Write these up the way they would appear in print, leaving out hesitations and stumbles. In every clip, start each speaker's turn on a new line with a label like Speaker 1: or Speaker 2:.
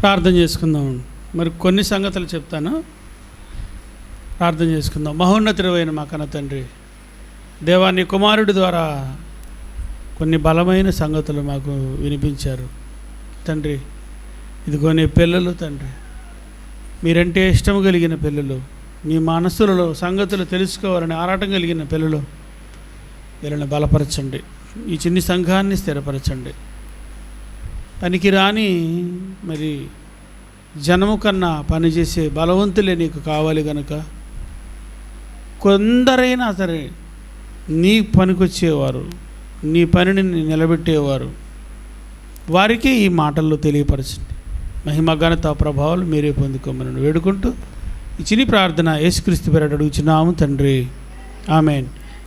Speaker 1: ప్రార్థన చేసుకుందాం. మరి కొన్ని సంగతులు చెప్తాను, ప్రార్థన చేసుకుందాం. మహోన్నతుడైన మా కన్న తండ్రి, దేవా, నీ కుమారుడి ద్వారా కొన్ని బలమైన సంగతులు మాకు వినిపించారు తండ్రి. ఇదిగో నీ పిల్లలు తండ్రి, మీరంటే ఇష్టం కలిగిన పిల్లలు, మీ మనస్సులలో సంగతులు తెలుసుకోవాలని ఆరాటం కలిగిన పిల్లలు, వీళ్ళని బలపరచండి. ఈ చిన్ని సంఘాన్ని స్థిరపరచండి. పనికిరాని మరి జనము కన్నా పనిచేసే బలవంతులే నీకు కావాలి కనుక, కొందరైనా సరే నీ పనికొచ్చేవారు, నీ పనిని నిలబెట్టేవారు, వారికి ఈ మాటల్లో తెలియపరచండి. మహిమ ఘనత ప్రభావాలు మీరే పొందుకోమని వేడుకుంటూ ఈ చిన్ని ప్రార్థన యేసుక్రీస్తు పేరట అడుగుచున్నాము తండ్రి, ఆమేన్.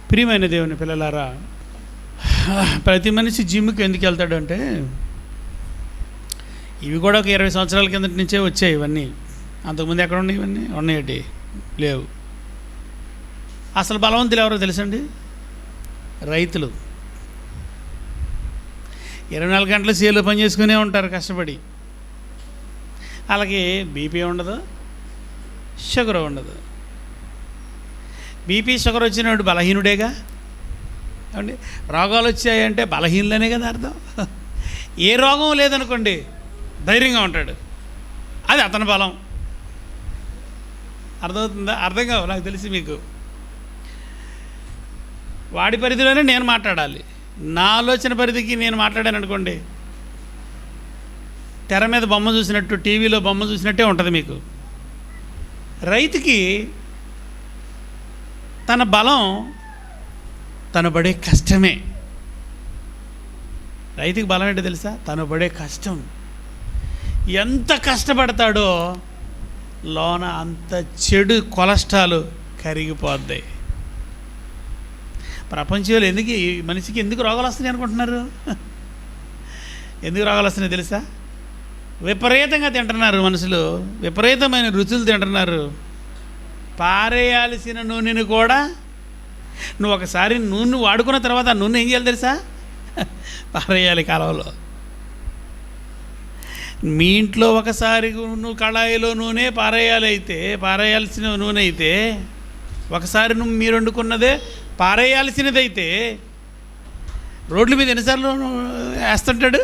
Speaker 1: ప్రియమైన దేవుని పిల్లలారా, ప్రతి మనిషి జిమ్కి ఎందుకు వెళ్తాడు అంటే, ఇవి కూడా ఒక 20 సంవత్సరాల కిందటి నుంచే వచ్చాయి ఇవన్నీ. అంతకుముందు ఎక్కడ ఉన్నాయి ఇవన్నీ? ఉన్నాయటి లేవు. అసలు బలవంతులు ఎవరో తెలుసండి? రైతులు. 24 గంటలు సేలు పని చేసుకునే ఉంటారు కష్టపడి. అలాగే బీపీ ఉండదు, షుగర్ ఉండదు. బీపీ షుగర్ వచ్చినప్పుడు బలహీనుడేగా. ఏమండి, రోగాలు వచ్చాయంటే బలహీనులనే కదా అర్థం. ఏ రోగం లేదనుకోండి, ధైర్యంగా ఉంటాడు, అది అతని బలం. అర్థమవుతుందా? అర్థం కావు నాకు తెలిసి మీకు. వాడి పరిధిలోనే నేను మాట్లాడాలి. నా ఆలోచన పరిధికి నేను మాట్లాడాను అనుకోండి, తెర మీద బొమ్మ చూసినట్టు, టీవీలో బొమ్మ చూసినట్టే ఉంటుంది మీకు. రైతుకి తన బలం తను పడే కష్టమే. రైతుకి బలం ఏంటో తెలుసా? తను పడే కష్టం. ఎంత కష్టపడతాడో లోన అంత చెడు కొలెస్ట్రాల్ కరిగిపోద్ది. ప్రపంచంలో ఈ మనిషికి ఎందుకు రోగాలు వస్తున్నాయి అనుకుంటున్నారు? ఎందుకు రోగాలు వస్తున్నాయి తెలుసా? విపరీతంగా తింటున్నారు మనుషులు, విపరీతమైన రుచులు తింటున్నారు. పారేయాల్సిన నూనెను కూడా నువ్వు ఒకసారి నూనె వాడుకున్న తర్వాత ఆ నూనె ఏం చేయాలి తెలుసా? పారేయాలి కాలువలో. మీ ఇంట్లో ఒకసారి నువ్వు కళాయిలో నూనె పారేయాల్సిన నూనె అయితే, ఒకసారి నువ్వు మీరు వండుకున్నదే పారేయాల్సినదైతే, రోడ్ల మీద ఎన్నిసార్లు వేస్తుంటాడు?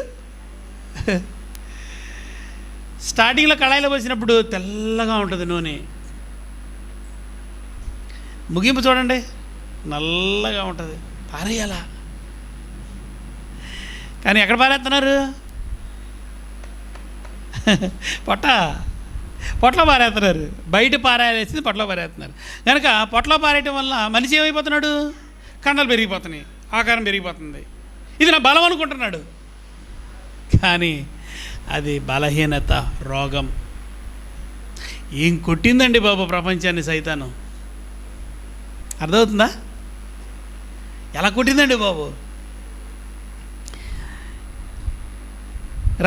Speaker 1: స్టార్టింగ్లో కళాయిలో పోసినప్పుడు తెల్లగా ఉంటుంది నూనె, ముగింపు చూడండి నల్లగా ఉంటుంది. పారేయాలా? కానీ ఎక్కడ పారేస్తున్నారు? పొట్లో పారేస్తున్నారు. బయట పారేయాల్సింది పొట్లో పారేస్తున్నారు. కనుక పొట్లో పారేయటం వల్ల మనిషి ఏమైపోతున్నాడు? కండలు పెరిగిపోతున్నాయి, ఆకారం పెరిగిపోతుంది. ఇది నా బలం అనుకుంటున్నాడు, కానీ అది బలహీనత, రోగం. ఏం కొట్టిందండి బాబు ప్రపంచాన్ని సైతాను. అర్థమవుతుందా? ఎలా కొట్టిందండి బాబు.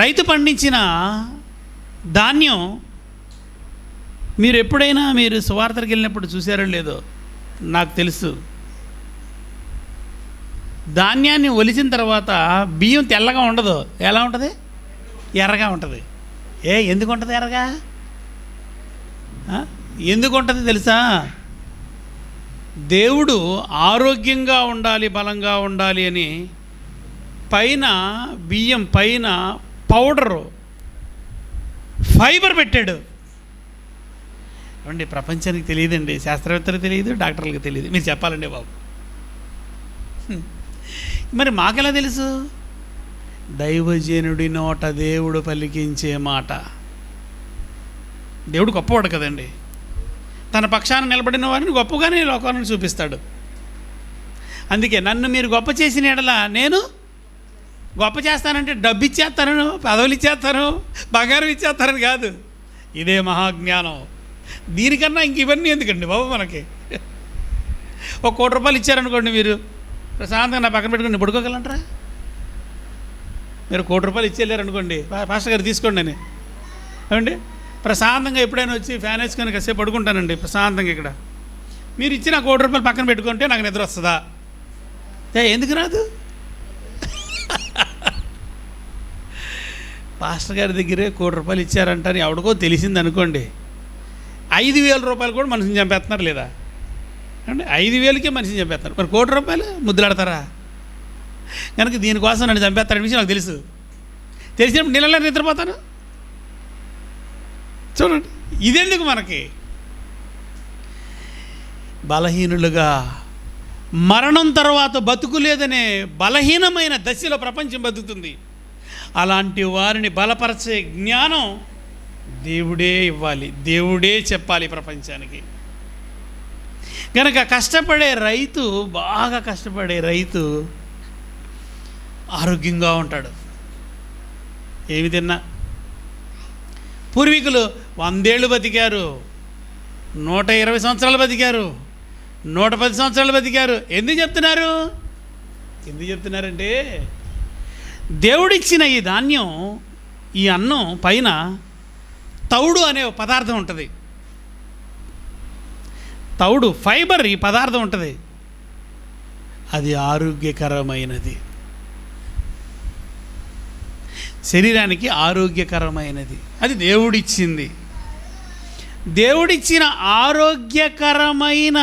Speaker 1: రైతు పండించిన ధాన్యం మీరు ఎప్పుడైనా మీరు సువార్తకి వెళ్ళినప్పుడు చూసారో లేదో నాకు తెలుసు. ధాన్యాన్ని ఒలిచిన తర్వాత బియ్యం తెల్లగా ఉండదు. ఎలా ఉంటుంది? ఎర్రగా ఉంటుంది. ఎందుకు ఉంటుంది ఎర్రగా? ఎందుకు ఉంటుంది తెలుసా? దేవుడు ఆరోగ్యంగా ఉండాలి, బలంగా ఉండాలి అని పైన బియ్యం పైన పౌడరు, ఫైబర్ పెట్టాడు. ఏమండి, ప్రపంచానికి తెలియదండి, శాస్త్రవేత్తలకు తెలియదు, డాక్టర్లకు తెలియదు. మీరు చెప్పాలండి బాబు. మరి మాకెలా తెలుసు? దైవజనుడి నోట దేవుడు పలికించే మాట. దేవుడు గొప్పవాడు కదండి. తన పక్షాన నిలబడిన వారిని గొప్పగానే లోకాలను చూపిస్తాడు. అందుకే నన్ను మీరు గొప్ప చేసిన ఎడల నేను గొప్ప చేస్తానంటే డబ్బు ఇచ్చేస్తాను, పదవులు ఇచ్చేస్తాను, బంగారం ఇచ్చేస్తానని కాదు. ఇదే మహాజ్ఞానం. దీనికన్నా ఇంక ఇవన్నీ ఎందుకండి బాబు మనకి? ఒక ₹1,00,00,000 ఇచ్చారనుకోండి, మీరు ప్రశాంతంగా నా పక్కన పెట్టుకుని పడుకోగలంటారా? మీరు ₹1,00,00,000 ఇచ్చేళ్ళారనుకోండి, పాస్టర్ గారు తీసుకోండి అని ఏమండి, ప్రశాంతంగా ఎప్పుడైనా వచ్చి ఫ్యాన్ వేసుకొని కాసేపు పడుకుంటానండి ప్రశాంతంగా. ఇక్కడ మీరు ఇచ్చిన ₹1,00,00,000 పక్కన పెట్టుకుంటే నాకు నిద్ర వస్తుందా? ఎందుకు రాదు? పాస్టర్ గారి దగ్గరే ₹1,00,00,000 ఇచ్చారంటని ఎవడికో తెలిసింది అనుకోండి, 5,000 రూపాయలు కూడా మనిషిని చంపేస్తున్నారు లేదా అంటే 5,000కే మనిషిని చంపేస్తున్నారు. మరి ₹1,00,00,000 ముద్దులాడతారా? కనుక దీనికోసం నన్ను చంపేస్తారని విషయం నాకు తెలుసు. తెలిసినప్పుడు నీళ్ళ నిద్రపోతాను. చూడండి, ఇదెందుకు మనకి? బలహీనులుగా మరణం తర్వాత బతుకు లేదనే బలహీనమైన దశలో ప్రపంచం బతుకుతుంది. అలాంటి వారిని బలపరిచే జ్ఞానం దేవుడే ఇవ్వాలి, దేవుడే చెప్పాలి ప్రపంచానికి. కనుక కష్టపడే రైతు, బాగా కష్టపడే రైతు ఆరోగ్యంగా ఉంటాడు. ఏమి తిన్నా. పూర్వీకులు 100 ఏళ్ళు బతికారు, 120 సంవత్సరాలు బతికారు, 110 సంవత్సరాలు బతికారు. ఎందుకు చెప్తున్నారంటే దేవుడిచ్చిన ఈ ధాన్యం, ఈ అన్నం పైన తౌడు అనే పదార్థం ఉంటుంది. తౌడు, ఫైబర్, ఈ పదార్థం ఉంటుంది. అది ఆరోగ్యకరమైనది, శరీరానికి ఆరోగ్యకరమైనది. అది దేవుడిచ్చింది. దేవుడిచ్చిన ఆరోగ్యకరమైన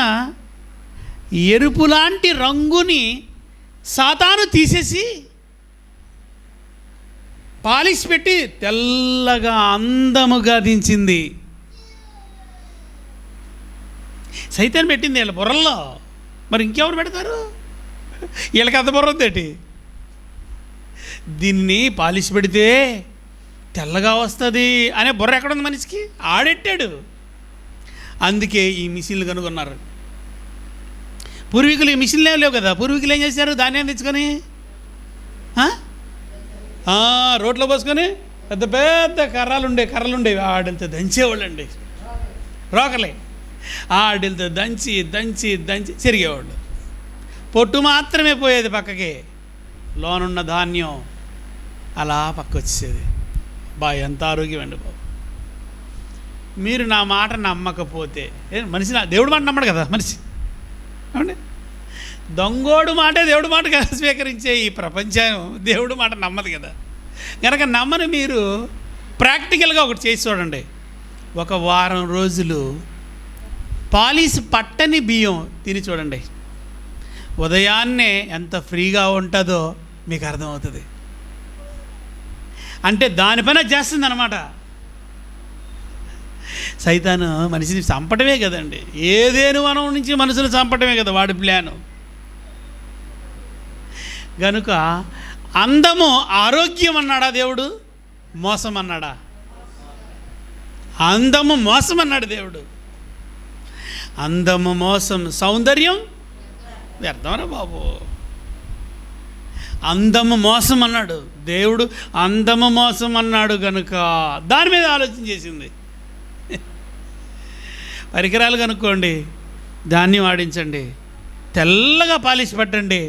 Speaker 1: ఎరుపు లాంటి రంగుని సాతాను తీసేసి పాలిష్ పెట్టి తెల్లగా అందముగా దించింది. సైతాన్ పెట్టింది వీళ్ళ బుర్రల్లో. మరి ఇంకెవరు పెడతారు? వీళ్ళకి అంత బుర్ర ఉందేటి? దీన్ని పాలిష్ పెడితే తెల్లగా వస్తుంది అనే బుర్ర ఎక్కడుంది మనిషికి? ఆడెట్టాడు. అందుకే ఈ మిషన్లు కనుగొన్నారు. పూర్వీకులు ఈ మిషన్లు లేవు కదా. పూర్వీకులు ఏం చేశారు? ధాన్యం తెచ్చుకొని రోట్లో పోసుకొని పెద్ద పెద్ద కర్రలు ఉండేవి, ఆడిలతో దంచేవాళ్ళండి. రోకలే ఆడిలతో దంచి దంచి దంచి చెరిగేవాళ్ళు. పొట్టు మాత్రమే పోయేది పక్కకి, లోనున్న ధాన్యం అలా పక్క వచ్చేది. ఎంత ఆరోగ్యం అండి బాబు. మీరు నా మాట నమ్మకపోతే, మనిషి దేవుడు మాట నమ్మడు కదా మనిషి. అవునండి, దొంగోడు మాటే దేవుడు మాట కదా స్వీకరించే ఈ ప్రపంచం దేవుడు మాట నమ్మదు కదా. కనుక నమ్మని మీరు ప్రాక్టికల్గా ఒకటి చేసి చూడండి. ఒక వారం రోజులు పాలిష్ పట్టని బియ్యం తిని చూడండి. ఉదయాన్నే ఎంత ఫ్రీగా ఉంటుందో మీకు అర్థమవుతుంది. అంటే దానిపైన చేస్తుంది అన్నమాట. సైతాను మనిషిని చంపటమే కదండి. ఏదేను వనం నుంచి మనుషులు చంపటమే కదా వాడి ప్లాను. కనుక అందము ఆరోగ్యం అన్నాడా దేవుడు? మోసం అన్నాడా? అందము మోసం అన్నాడు దేవుడు. అందము మోసం, సౌందర్యం వ్యర్థమరా బాబు. అందము మోసం అన్నాడు దేవుడు. అందము మోసం అన్నాడు కనుక దాని మీద ఆలోచన చేసింది. పరికరాలు కనుక్కోండి, ధాన్యం ఆడించండి, తెల్లగా పాలిష్ పట్టండి,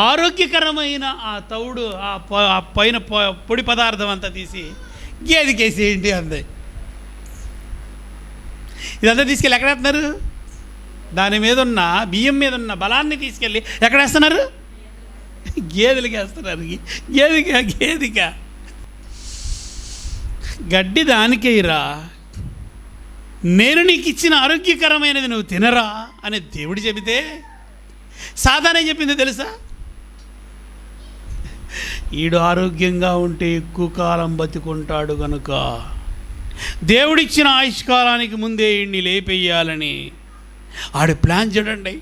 Speaker 1: ఆరోగ్యకరమైన ఆ తౌడు, ఆ పైన పొడి పదార్థం అంతా తీసి గేదెకేసేయండి అంది. ఇదంతా తీసుకెళ్ళి ఎక్కడ వేస్తున్నారు? దాని మీద ఉన్న బియ్యం మీద ఉన్న బలాన్ని తీసుకెళ్ళి ఎక్కడ వేస్తున్నారు? గేదెలకి వేస్తున్నారు. గేదిక గడ్డి దానికేరా, నేను నీకు ఇచ్చిన ఆరోగ్యకరమైనది నువ్వు తినరా అని దేవుడు చెబితే సాధారణ చెప్పింది తెలుసా? ఈడు ఆరోగ్యంగా ఉంటే ఎక్కువ కాలం బతికుంటాడు కనుక దేవుడిచ్చిన ఆయుష్కాలానికి ముందే ఈయన్ని లేపేయాలని ఆడి ప్లాన్ చూడండి.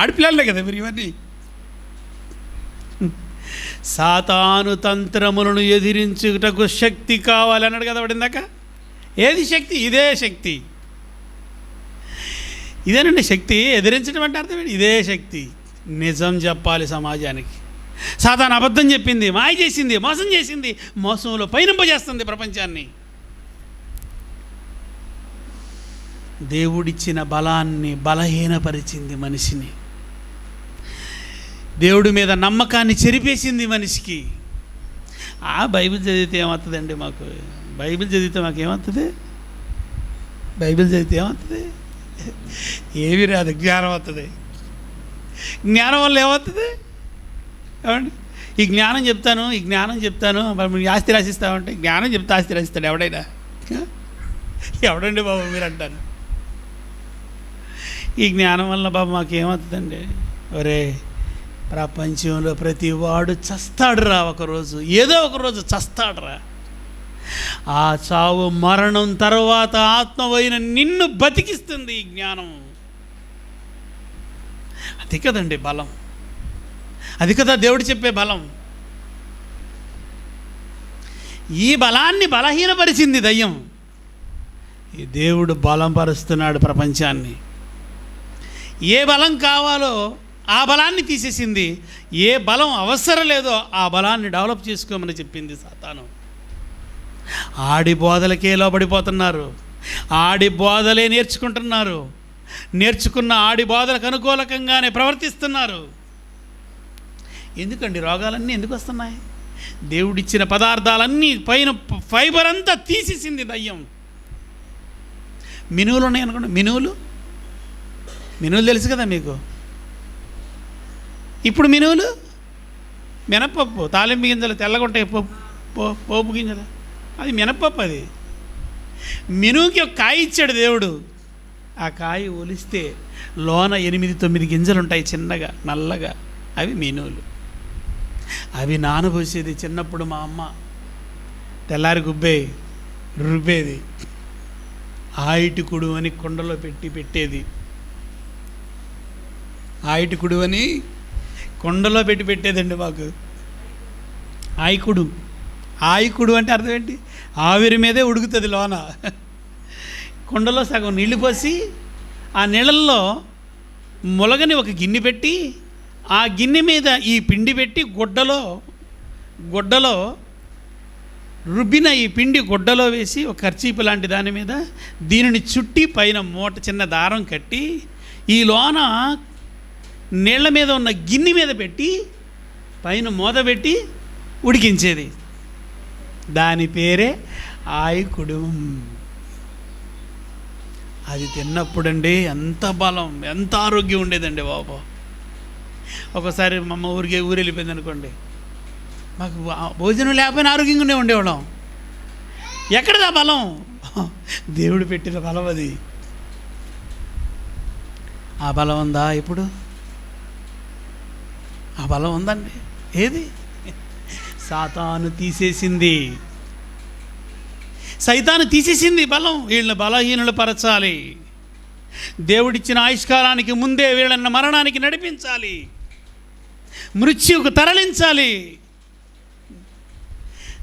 Speaker 1: ఆడి ప్లాన్లే కదా మీరు ఇవన్నీ. సాతాను తంత్రములను ఎదిరించుటకు శక్తి కావాలన్నాడు కదా వాడిందాక. ఏది శక్తి? ఇదే శక్తి. ఇదేనండి శక్తి. ఎదిరించడం అంటే అర్థం ఏంటి? ఇదే శక్తి. నిజం చెప్పాలి సమాజానికి. సాతాను అబద్ధం చెప్పింది, మాయ చేసింది, మోసం చేసింది, మోసంలో పయనింపజేస్తుంది ప్రపంచాన్ని. దేవుడిచ్చిన బలాన్ని బలహీనపరిచింది మనిషిని. దేవుడి మీద నమ్మకాన్ని చెరిపేసింది మనిషికి. బైబిల్ చదివితే ఏమవుతుందండి మాకు? బైబిల్ చదివితే మాకు ఏమవుతుంది? బైబిల్ చదివితే ఏమవుతుంది? ఏమీ రాదు. జ్ఞానం అవుతుంది. జ్ఞానం వల్ల ఏమవుతుంది? ఏమండి? ఈ జ్ఞానం చెప్తాను మరి ఆస్తి రాసిస్తామంటే జ్ఞానం చెప్తే ఆస్తి రాసిస్తాడు ఎవడైనా? ఎవడండి బాబు మీరు అంటాను. ఈ జ్ఞానం వల్ల బాబు మాకేమవుతుందండి? ఒరే, ప్రపంచంలో ప్రతి వాడు చస్తాడురా, ఒకరోజు ఏదో ఒకరోజు చస్తాడురా. ఆ చావు మరణం తర్వాత ఆత్మవైన నిన్ను బతికిస్తుంది ఈ జ్ఞానం. అది కదండి బలం, అది కదా దేవుడు చెప్పే బలం. ఈ బలాన్ని బలహీనపరిచింది దయ్యం, ఈ దేవుడు బలం పరుస్తున్నాడు ప్రపంచాన్ని. ఏ బలం కావాలో ఆ బలాన్ని తీసేసింది, ఏ బలం అవసరం లేదో ఆ బలాన్ని డెవలప్ చేసుకోమని చెప్పింది సాతాను. ఆడి బోధలకే లోబడిపోతున్నారు, ఆడి బోధలే నేర్చుకుంటున్నారు, నేర్చుకున్న ఆడి బోధలకు అనుకూలకంగానే ప్రవర్తిస్తున్నారు. ఎందుకండి రోగాలన్నీ ఎందుకు వస్తున్నాయి? దేవుడిచ్చిన పదార్థాలన్నీ పైన ఫైబర్ అంతా తీసేసింది దయ్యం. మినువులు ఉన్నాయి అనుకోండి, మినువులు తెలుసు కదా మీకు. ఇప్పుడు మినువులు, మినప్పప్పు, తాలింపు గింజలు తెల్లగుంటాయి, పోపు గింజలు, అది మినప్పప్పు. అది మినువుకి ఒక కాయ ఇచ్చాడు దేవుడు. ఆ కాయ ఒలిస్తే లోన 8-9 గింజలు ఉంటాయి చిన్నగా నల్లగా, అవి మినువులు. అవి నానబోసేది చిన్నప్పుడు మా అమ్మ, తెల్లారి రుబ్బేది, ఆయిటి కుడు అని కుండలో పెట్టేది. ఆయిటి కుడు అని కుండలో పెట్టేదండి మాకు. ఆయికుడు అంటే అర్థం ఏంటి? ఆవిరి మీదే ఉడుకుతుంది లోన. కుండలో సగం నీళ్లు పోసి ఆ నీళ్ళల్లో ములగని ఒక గిన్నె పెట్టి ఆ గిన్నె మీద ఈ పిండి పెట్టి గుడ్డలో రుబ్బిన ఈ పిండి గుడ్డలో వేసి ఒక కర్చీపు లాంటి దాని మీద దీనిని చుట్టి పైన మూట చిన్న దారం కట్టి ఈ లోన నీళ్ల మీద ఉన్న గిన్నె మీద పెట్టి పైన మూత పెట్టి ఉడికించేది. దాని పేరే ఆయికుడు. అది తిన్నప్పుడండి ఎంత బలం, ఎంత ఆరోగ్యం ఉండేదండి బాబు. ఒకసారి మా అమ్మ ఊరు వెళ్ళిపోయింది అనుకోండి, మాకు భోజనం లేకపోయినా ఆరోగ్యంగానే ఉండేవాళ్ళం. ఎక్కడదా బలం? దేవుడు పెట్టిన బలం అది. ఆ బలం ఉందా ఇప్పుడు? ఆ బలం ఉందండి. ఏది? సాతాను తీసేసింది, సైతాను తీసేసింది బలం. వీళ్ళని బలహీనులు పరచాలి. దేవుడిచ్చిన ఆయుష్కాలానికి ముందే వీళ్ళని మరణానికి నడిపించాలి, మృత్యువుకు తరలించాలి.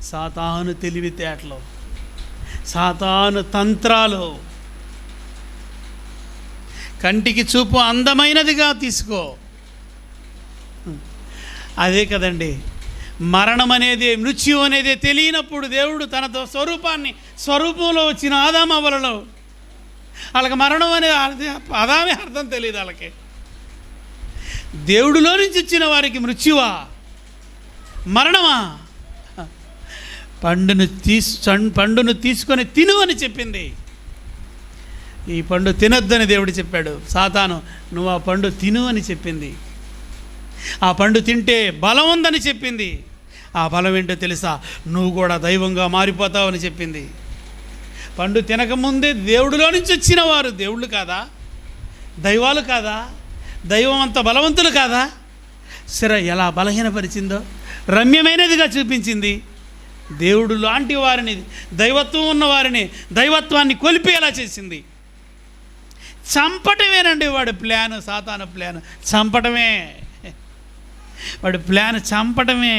Speaker 1: సాతాను తెలివితేటలు, సాతాను తంత్రాలు. కంటికి చూపు అందమైనదిగా తీసుకో, అదే కదండి మరణం అనేది, మృత్యు అనేది తెలియనప్పుడు దేవుడు తన స్వరూపంలో వచ్చిన ఆదామవ్వలలో వాళ్ళకి మరణం అనేది అదామే అర్థం తెలియదు. వాళ్ళకి దేవుడిలో నుంచి వచ్చిన వారికి మృత్యువా, మరణమా? పండును తీసుకొని తిను అని చెప్పింది. ఈ పండు తినొద్దని దేవుడు చెప్పాడు. సాతాను నువ్వు ఆ పండు తిను అని చెప్పింది. ఆ పండు తింటే బలం ఉందని చెప్పింది. ఆ బలం ఏంటో తెలుసా? నువ్వు కూడా దైవంగా మారిపోతావు అని చెప్పింది. పండు తినకముందే దేవుడిలో నుంచి వచ్చిన వారు దేవుళ్ళు కాదా? దైవాలు కాదా? దైవం అంత బలవంతులు కాదా? సరే, ఎలా బలహీనపరిచిందో రమ్యమైనదిగా చూపించింది. దేవుడు లాంటి వారిని, దైవత్వం ఉన్న వారిని దైవత్వాన్ని కొలిపేలా చేసింది. చంపటమేనండి వాడి ప్లాను, సాతాను ప్లాను చంపటమే. వాడి ప్లాన్ చంపటమే.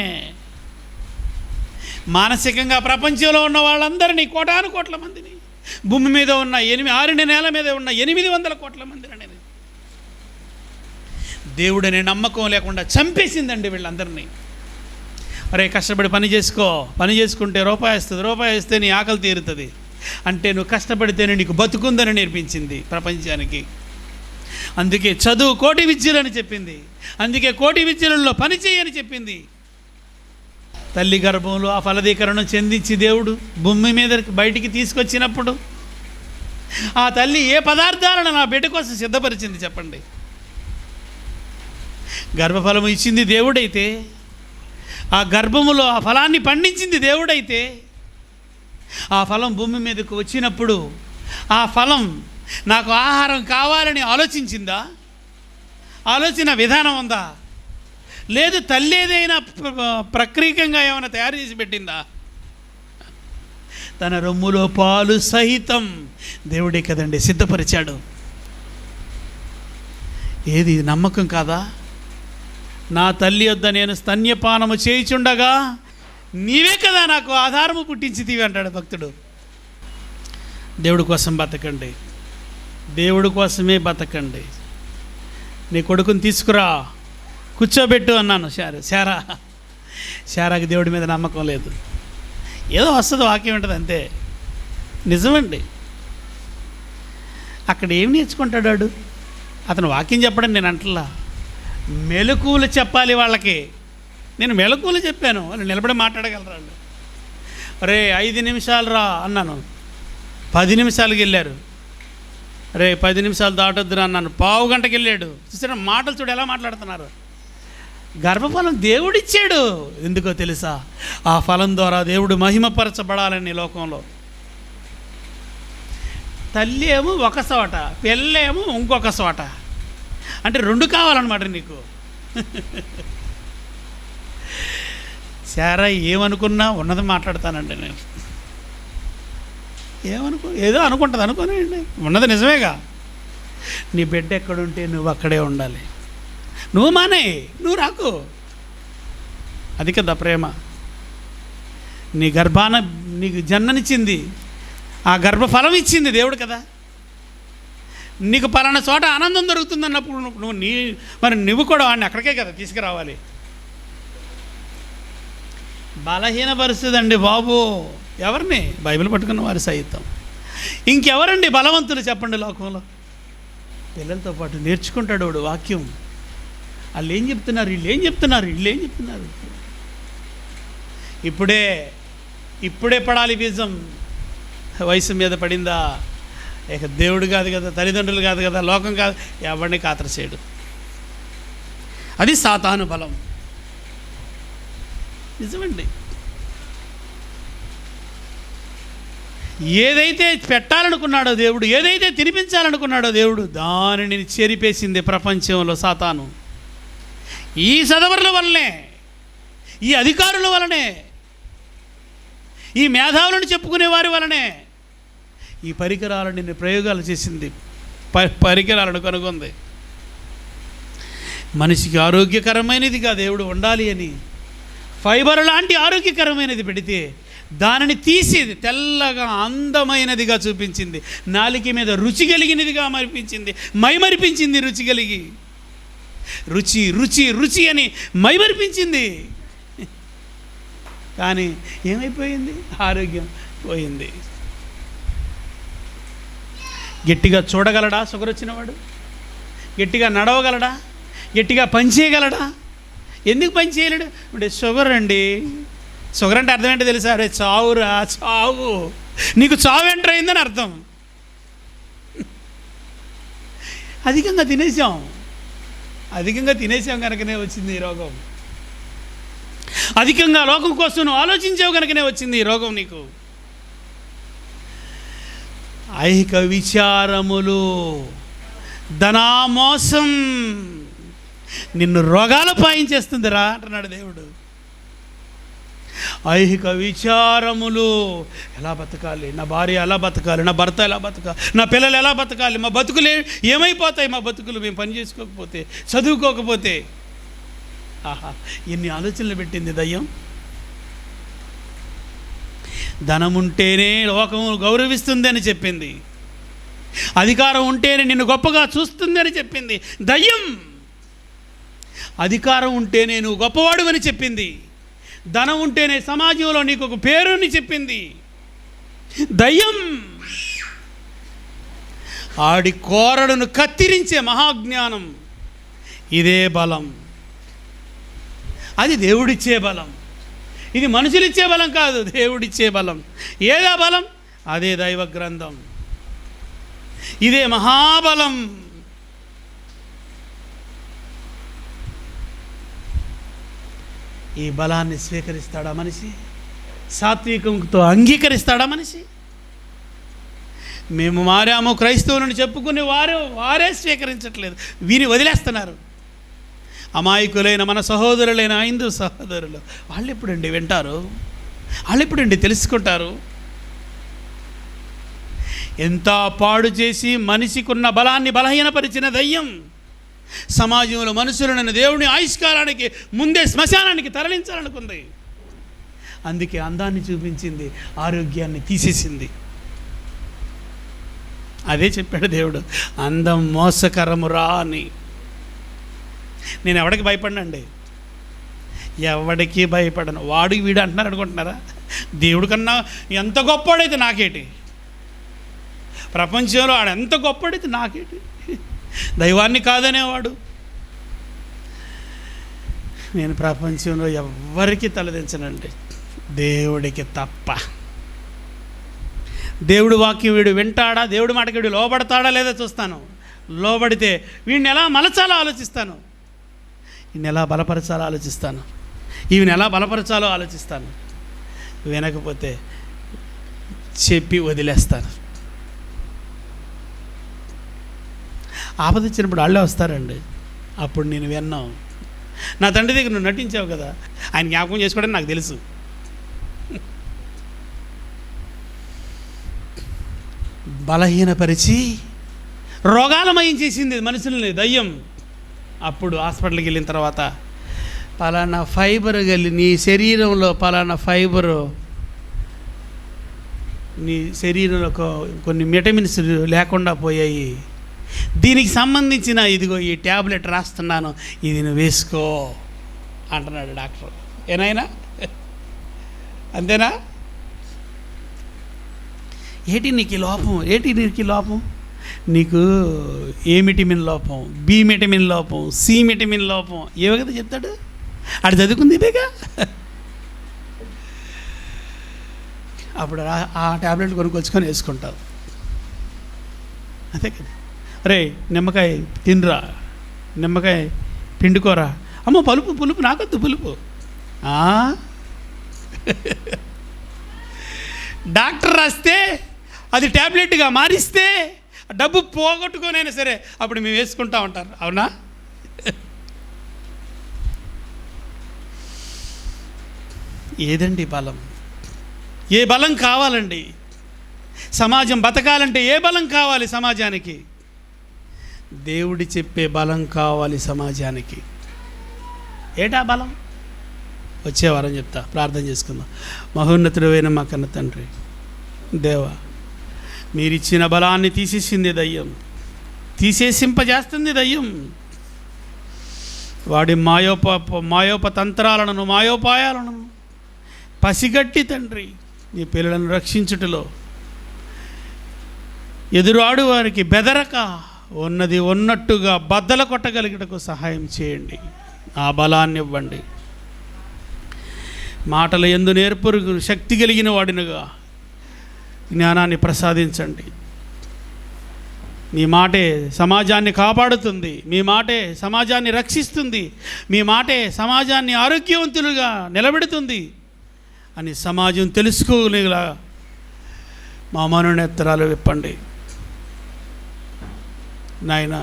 Speaker 1: మానసికంగా ప్రపంచంలో ఉన్న వాళ్ళందరినీ, కోటాను కోట్ల మందిని, భూమి మీద ఉన్న 6 నేల మీద ఉన్న 800 కోట్ల మందిని అనేది దేవుడనే నమ్మకం లేకుండా చంపేసిందండి వీళ్ళందరినీ. అరే కష్టపడి పని చేసుకుంటే రూపాయి వస్తుంది, రూపాయి వస్తే నీ ఆకలి తీరుతుంది అంటే నువ్వు కష్టపడితేనే నీకు బతుకుందని నేర్పించింది ప్రపంచానికి. అందుకే చదువు కోటి విద్యలని చెప్పింది, అందుకే కోటి విద్యలలో పని చేయని చెప్పింది. తల్లి గర్భంలో ఆ ఫలదీకరణం చెందించి దేవుడు భూమి మీద బయటికి తీసుకొచ్చినప్పుడు ఆ తల్లి ఏ పదార్థాలను నా బిడ్డ కోసం సిద్ధపరిచింది చెప్పండి? గర్భఫలము ఇచ్చింది దేవుడైతే ఆ గర్భములో ఆ ఫలాన్ని పండించింది దేవుడైతే, ఆ ఫలం భూమి మీదకు వచ్చినప్పుడు ఆ ఫలం నాకు ఆహారం కావాలని ఆలోచించిందా? ఆలోచన విధానం ఉందా? లేదు తల్లి ఏదైనా ప్రక్రియకంగా ఏమైనా తయారు చేసి పెట్టిందా? తన రొమ్ములో పాలు సహితం దేవుడే కదండి సిద్ధపరిచాడు. ఏది నమ్మకం కాదా? నా తల్లి వద్ద నేను స్తన్యపానము చేయుచుండగా నీవే కదా నాకు ఆధారము పుట్టించితివి అంటాడు భక్తుడు. దేవుడి కోసం బతకండి, దేవుడి కోసమే బతకండి. నీ కొడుకుని తీసుకురా, కూర్చోబెట్టు అన్నాను శారాకి దేవుడి మీద నమ్మకం లేదు. ఏదో వస్తుంది, వాక్యం ఉంటుంది అంతే. నిజమండి. అక్కడ ఏం నేర్చుకుంటాడు వాడు? అతను వాక్యం చెప్పడం నేను అంటలా, మెలకువలు చెప్పాలి వాళ్ళకి. నేను మెలకువలు చెప్పాను, వాళ్ళు నిలబడి మాట్లాడగలరు వాళ్ళు. రే 5 నిమిషాలు రా అన్నాను, 10 నిమిషాలకి వెళ్ళారు. రే 10 నిమిషాలు దాటొద్దురా అన్నాను, పావు గంటకి వెళ్ళాడు. చూసారా మాటలు, చూడు ఎలా మాట్లాడుతున్నారు. గర్భఫలం దేవుడిచ్చాడు. ఎందుకో తెలుసా? ఆ ఫలం ద్వారా దేవుడు మహిమపరచబడాలని లోకంలో. తల్లి ఏమో ఒక చోట, పిల్లేమో ఇంకొక చోట. అంటే 2 కావాలన్నమాట నీకు. శారా ఏమనుకున్నా ఉన్నది మాట్లాడతానండి నేను. ఏదో అనుకుంటుంది, అనుకోనండి, ఉన్నది నిజమేగా. నీ బిడ్డ ఎక్కడుంటే నువ్వు అక్కడే ఉండాలి. నువ్వు మానే, నువ్వు రాకు. అది కదా ప్రేమ. నీ గర్భాన నీకు జన్మనిచ్చింది, ఆ గర్భఫలం ఇచ్చింది దేవుడు కదా. నీకు పలానా చోట ఆనందం దొరుకుతుంది అన్నప్పుడు నువ్వు కూడా వాడిని అక్కడికే కదా తీసుకురావాలి. బలహీనపరుస్తుందండి బాబు ఎవరిని? బైబిల్ పట్టుకున్న వారి సైతం. ఇంకెవరండి బలవంతులు చెప్పండి లోకంలో? పిల్లలతో పాటు నేర్చుకుంటాడు వాడు వాక్యం. వాళ్ళు ఏం చెప్తున్నారు, వీళ్ళు ఏం చెప్తున్నారు, వీళ్ళు ఏం చెప్తున్నారు. ఇప్పుడే పడాలి బీజం. వయసు మీద పడిందా? ఇక దేవుడు కాదు కదా, తల్లిదండ్రులు కాదు కదా, లోకం కాదు, ఎవరిని ఖాతరు చేయడు. అది సాతాను బలం. నిజమండి. ఏదైతే పెట్టాలనుకున్నాడో దేవుడు, ఏదైతే తినిపించాలనుకున్నాడో దేవుడు, దానిని చెరిపేసింది ప్రపంచంలో సాతాను. ఈ చదవరుల వల్లనే, ఈ అధికారుల వలనే, ఈ మేధావులను చెప్పుకునే వారి వలనే ఈ పరికరాలను ప్రయోగాలు చేసింది, పరికరాలను కనుగొంది. మనిషికి ఆరోగ్యకరమైనదిగా దేవుడు ఉండాలి అని ఫైబర్ లాంటి ఆరోగ్యకరమైనది పెడితే దానిని తీసి తెల్లగా అందమైనదిగా చూపించింది. నాలిక మీద రుచి కలిగినదిగా మైమరిపించింది. రుచి కలిగి రుచి రుచి రుచి అని మైమరిపించింది. కానీ ఏమైపోయింది? ఆరోగ్యం పోయింది. గట్టిగా చూడగలడా షుగర్ వచ్చినవాడు? గట్టిగా నడవగలడా? గట్టిగా పని చేయగలడా? ఎందుకు పని చేయలేడు? అంటే షుగర్ అండి. షుగర్ అంటే అర్థం ఏంటో తెలుసా? అరే చావురా, చావు. నీకు చావు ఎంటర్ అయిందని అర్థం. అధికంగా తినేసాం కనుకనే వచ్చింది ఈ రోగం. అధికంగా లోకం కోసం నువ్వు ఆలోచించావు కనుకనే వచ్చింది ఈ రోగం నీకు. ఐహిక విచారములు, ధనామోసం నిన్ను రోగాలు పాయించేస్తుందిరా అంటున్నాడు దేవుడు. ఐహిక విచారములు. ఎలా బతకాలి, నా భార్య ఎలా బతకాలి, నా భర్త ఎలా బతకాలి, నా పిల్లలు ఎలా బతకాలి, మా బతుకులు ఏమైపోతాయి, మా బతుకులు మేము పని చేసుకోకపోతే, చదువుకోకపోతే. ఆహా, ఎన్ని ఆలోచనలు పెట్టింది దయ్యం. ధనం ఉంటేనే లోకము గౌరవిస్తుంది అని చెప్పింది. అధికారం ఉంటేనే నిన్ను గొప్పగా చూస్తుంది అని చెప్పింది దయ్యం. అధికారం ఉంటేనే నువ్వు గొప్పవాడు అని చెప్పింది. ధనం ఉంటేనే సమాజంలో నీకు ఒక పేరుని చెప్పింది దయ్యం. ఆడి కోరడును కత్తిరించే మహాజ్ఞానం. ఇదే బలం. అది దేవుడిచ్చే బలం. ఇది మనుషులిచ్చే బలం కాదు, దేవుడిచ్చే బలం. ఏదా బలం? అదే దైవ గ్రంథం. ఇదే మహాబలం. ఈ బలాన్ని స్వీకరిస్తాడా మనిషి? సాత్వికంతో అంగీకరిస్తాడా మనిషి? మేము మారాము క్రైస్తవులను చెప్పుకుని వారే స్వీకరించట్లేదు, వీని వదిలేస్తున్నారు. అమాయకులైన మన సహోదరులైన హిందూ సహోదరులు వాళ్ళు ఎప్పుడండి వింటారు? వాళ్ళు ఎప్పుడండి తెలుసుకుంటారు? ఎంత పాడు చేసి మనిషికున్న బలాన్ని బలహీనపరిచిన దయ్యం సమాజంలో మనుషులను దేవుని ఆయుష్కాలానికి ముందే శ్మశానానికి తరలించాలనుకుంది. అందుకే అందాన్ని చూపించింది, ఆరోగ్యాన్ని తీసేసింది. అదే చెప్పాడు దేవుడు, అందం మోసకరమురా అని. నేను ఎవడికి భయపడినండి? ఎవడికి భయపడను. వాడు వీడు అంటున్నారు అనుకుంటున్నారా? దేవుడి కన్నా ఎంత గొప్పవాడైతే నాకేటి, ప్రపంచంలో ఆడు ఎంత గొప్పవాడైతే నాకేటి, దైవాన్ని కాదనేవాడు. నేను ప్రపంచంలో ఎవ్వరికి తలదించనండి, దేవుడికి తప్ప. దేవుడు వాక్యం వీడు వింటాడా, దేవుడి మాటకి వీడు లోబడతాడా లేదా చూస్తాను. లోబడితే వీడిని ఎలా మలచాలో ఆలోచిస్తాను, ఈయన ఎలా బలపరచాలో ఆలోచిస్తాను, ఈయన ఎలా బలపరచాలో ఆలోచిస్తాను. వినకపోతే చెప్పి వదిలేస్తాను. ఆపద వచ్చినప్పుడు వాళ్ళే వస్తారండి. అప్పుడు నేను విన్నావు, నా తండ్రి దగ్గర నువ్వు నటించావు కదా, ఆయన జ్ఞాపకం చేసుకోవడం నాకు తెలుసు. బలహీనపరిచి రోగాలమయం చేసింది మనుషుల్ని దయ్యం. అప్పుడు హాస్పిటల్కి వెళ్ళిన తర్వాత పలానా ఫైబర్ నీ శరీరంలో పలానా ఫైబరు, నీ శరీరంలో కొన్ని విటమిన్స్ లేకుండా పోయాయి, దీనికి సంబంధించిన ఇదిగో ఈ ట్యాబ్లెట్ రాస్తున్నాను, ఇది నువ్వు వేసుకో అంటున్నాడు డాక్టర్. ఏనాయనా అంతేనా? ఏంటి నీకు లోపం, ఏంటి నీకు లోపం? నీకు ఏ విటమిన్ లోపం, బి విటమిన్ లోపం, సి విటమిన్ లోపం, ఏవో కదా చెప్తాడు. ఆడు చదువుకుంది ఇదేగా. అప్పుడు ఆ ట్యాబ్లెట్ కొనుక్కొచ్చుకొని వేసుకుంటావు, అంతే కదా. రే నిమ్మకాయ తినరా, నిమ్మకాయ పిండుకోరా, అమ్మ పులుపు నాకొద్దు పులుపు. డాక్టర్ రాస్తే అది ట్యాబ్లెట్గా మారిస్తే డబ్బు పోగొట్టుకోనైనా సరే అప్పుడు మేము వేసుకుంటా ఉంటారు. అవునా? ఏదండి బలం? ఏ బలం కావాలండి? సమాజం బతకాలంటే ఏ బలం కావాలి సమాజానికి? దేవుడి చెప్పే బలం కావాలి సమాజానికి. ఏటా బలం? వచ్చే వారం చెప్తా. ప్రార్థన చేసుకుందాం. మహోన్నతుడైన మా కన్న తండ్రి దేవా, మీరిచ్చిన బలాన్ని తీసేసింది దయ్యం, తీసేసింపజేస్తుంది దయ్యం. వాడి మాయోపతంత్రాలను మాయోపాయాలను పసిగట్టి తండ్రి నీ పిల్లలను రక్షించుటలో ఎదురాడు వారికి బెదరక ఉన్నది ఉన్నట్టుగా బద్దల కొట్టగలిగటకు సహాయం చేయండి. ఆ బలాన్ని ఇవ్వండి. మాటల యందు నేర్పరు శక్తి కలిగిన వాడినిగా జ్ఞానాన్ని ప్రసాదించండి. మీ మాటే సమాజాన్ని కాపాడుతుంది, మీ మాటే సమాజాన్ని రక్షిస్తుంది, మీ మాటే సమాజాన్ని ఆరోగ్యవంతులుగా నిలబెడుతుంది అని సమాజం తెలుసుకోలేలా మా మనోనేత్రాలు విప్పండి. నాయన,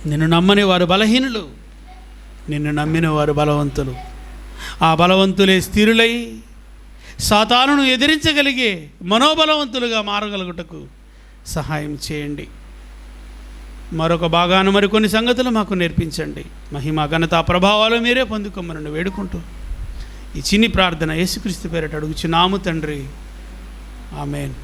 Speaker 1: నిన్ను నమ్మని వారు బలహీనులు, నిన్ను నమ్మిన వారు బలవంతులు. ఆ బలవంతులే స్థిరులై సాతానును ఎదిరించగలిగే మనోబలవంతులుగా మారగలుగుటకు సహాయం చేయండి. మరొక భాగాన మరికొన్ని సంగతులు మాకు నేర్పించండి. మహిమ ఘనత ప్రభావాలు మీరే పొందుకోమని వేడుకుంటూ ఈ చిన్ని ప్రార్థన యేసుక్రీస్తు పేరట అడుగుచున్నాము తండ్రి. ఆమేన్.